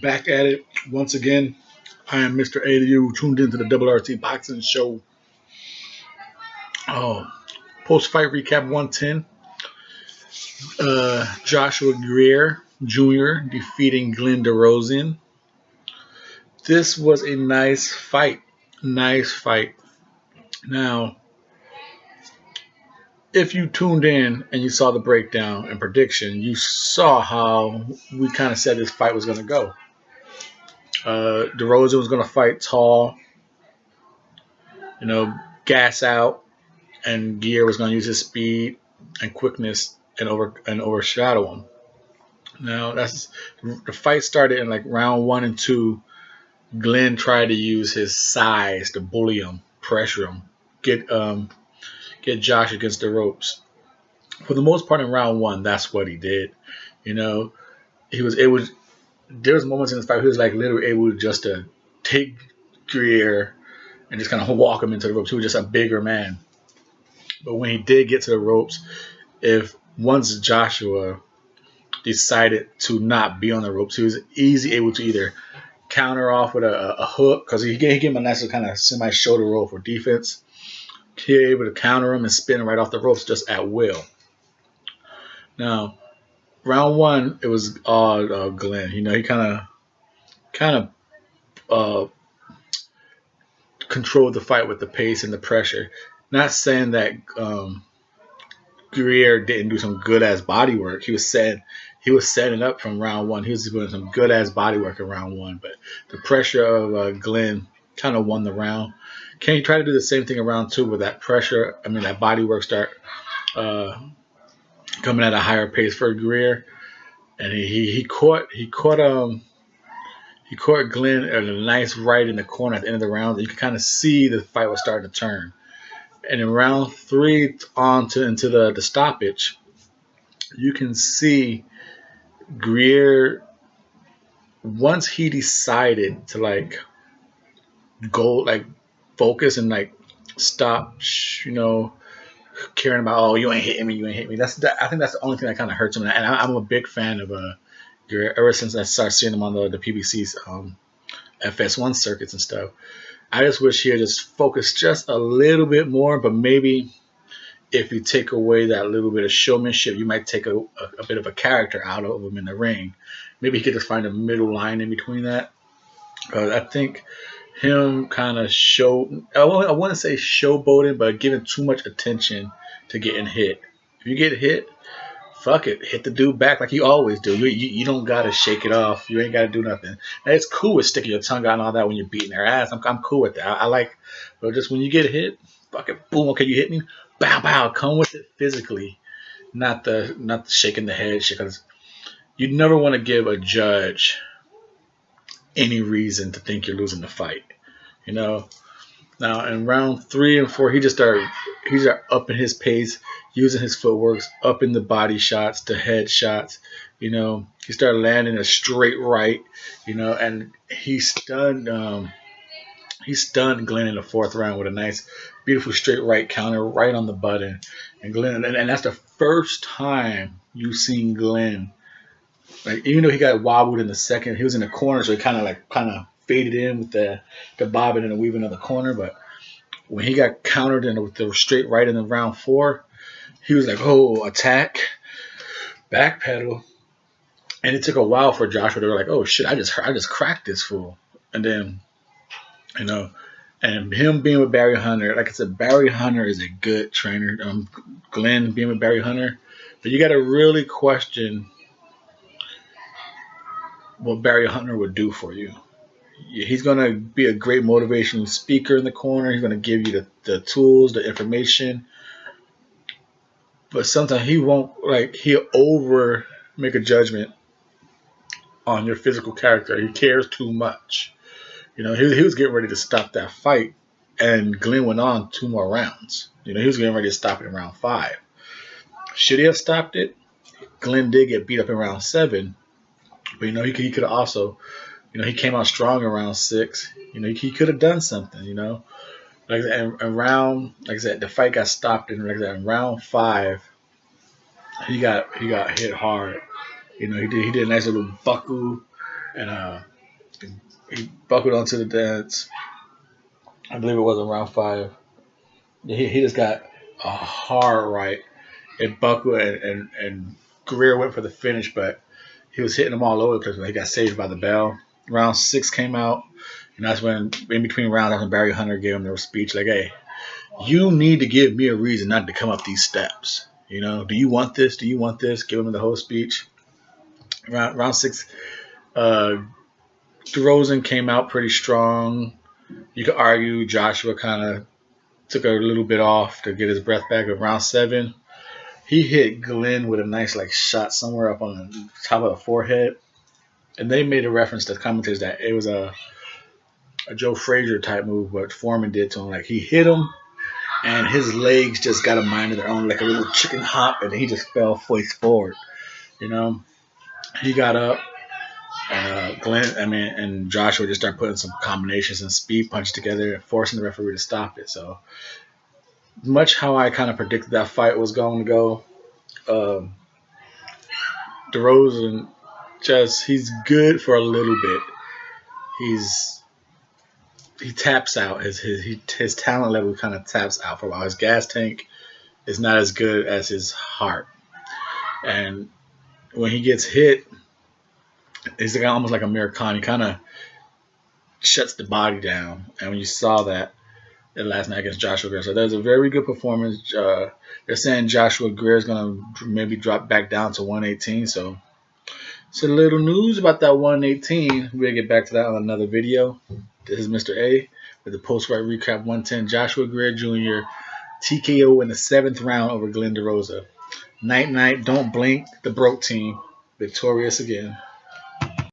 Back at it once again. I am Mr.A. You tuned into the RRT Boxing Show. Oh, post-fight recap 110. Joshua Greer Jr. defeating Glenn Dezurn. This was a nice fight. Nice fight. Now, if you tuned in and you saw the breakdown and prediction, you saw how we kind of said this fight was going to go. Dezurn was going to fight tall, gas out, and Greer was going to use his speed and quickness and overshadow him. Now the fight started in like round 1 and 2. Glenn tried to use his size to bully him, pressure him, get Josh against the ropes. For the most part in round 1, that's what he did. He was able. There was moments in this fight he was like literally able just to take Greer and just kind of walk him into the ropes. He was just a bigger man. But when he did get to the ropes, once Joshua decided to not be on the ropes, he was easily able to either counter off with a hook, because he gave him a nice kind of semi-shoulder roll for defense. He was able to counter him and spin right off the ropes just at will. Now, round 1, it was all Glenn. He kind of controlled the fight with the pace and the pressure. Not saying that Greer didn't do some good ass body work. He was setting up from round 1. He was doing some good ass body work in round 1, but the pressure of Glenn kind of won the round. Can he try to do the same thing in round 2 with that pressure? That body work start coming at a higher pace for Greer, and he caught Glenn at a nice right in the corner at the end of the round. You could kind of see the fight was starting to turn. And in round 3 into the stoppage, you can see Greer, once he decided to go focus and stop caring about, you ain't hitting me. I think that's the only thing that kind of hurts him. And I'm a big fan of Greer ever since I started seeing him on the PBC's FS1 circuits and stuff. I just wish he had just focused just a little bit more, but maybe if you take away that little bit of showmanship, you might take a bit of a character out of him in the ring. Maybe he could just find a middle line in between that. I think him kind of I wouldn't say showboating, but giving too much attention to getting hit. If you get hit, fuck it, hit the dude back like you always do. You don't gotta shake it off. You ain't gotta do nothing. Now, it's cool with sticking your tongue out and all that when you're beating their ass. I'm cool with that. But just when you get hit, fuck it, boom. Okay, you hit me, bow bow. Come with it physically, not the shaking the head shit. Because you never want to give a judge any reason to think you're losing the fight. Now in round 3 and 4, he just started upping his pace, using his footwork, upping the body shots, the head shots. He started landing a straight right, and he stunned Glenn in the 4th round with a nice, beautiful straight right counter right on the button. And Glenn, and that's the first time you've seen Glenn, even though he got wobbled in the 2nd, he was in the corner, so he kind of faded in with the bobbing and the weaving of the corner. But when he got countered with the straight right in the round 4, he was like, oh, attack, backpedal. And it took a while for Joshua. They were like, oh shit, I just cracked this fool. And then, and him being with Barry Hunter, like I said, Barry Hunter is a good trainer. Glenn being with Barry Hunter, but you got to really question what Barry Hunter would do for you. He's going to be a great motivational speaker in the corner. He's going to give you the tools, the information. But sometimes he won't, he'll over make a judgment on your physical character. He cares too much. He was getting ready to stop that fight, and Glenn went on 2 more rounds. He was getting ready to stop it in round 5. Should he have stopped it? Glenn did get beat up in round 7. But, he could have also, he came out strong in round 6. He could have done something, and round, like I said, the fight got stopped in round 5. He got hit hard. He did a nice little buckle and he buckled onto the dance. I believe it was in round 5. He just got a hard right. It buckled, and Greer went for the finish, but he was hitting them all over the place when he got saved by the bell. Round 6 came out, and that's when, in between rounds, that's when Barry Hunter gave him their speech like, hey, you need to give me a reason not to come up these steps. You know, do you want this? Do you want this? Give him the whole speech. Round 6, DeRozan came out pretty strong. You could argue Joshua kind of took a little bit off to get his breath back. At round 7, he hit Glenn with a nice like shot somewhere up on the top of the forehead. And they made a reference to the commentators that it was a Joe Frazier type move, what Foreman did to him. Like he hit him, and his legs just got a mind of their own, like a little chicken hop, and he just fell face forward. You know, he got up, and and Joshua just started putting some combinations and speed punch together, and forcing the referee to stop it. So much how I kind of predicted that fight was going to go. DeRozan, he's good for a little bit. He taps out. His talent level kind of taps out for a while. His gas tank is not as good as his heart, and when he gets hit, he's like almost like a American. He kind of shuts the body down. And when you saw that last night against Joshua Greer, so that was a very good performance. They're saying Joshua Greer is going to maybe drop back down to 118. So it's a little news about that 118. We'll get back to that on another video. This is Mr. A with the post-fight recap. 110 Joshua Greer Jr. TKO in the 7th round over Glenn DeRozan. Night, night, don't blink. The broke team victorious again.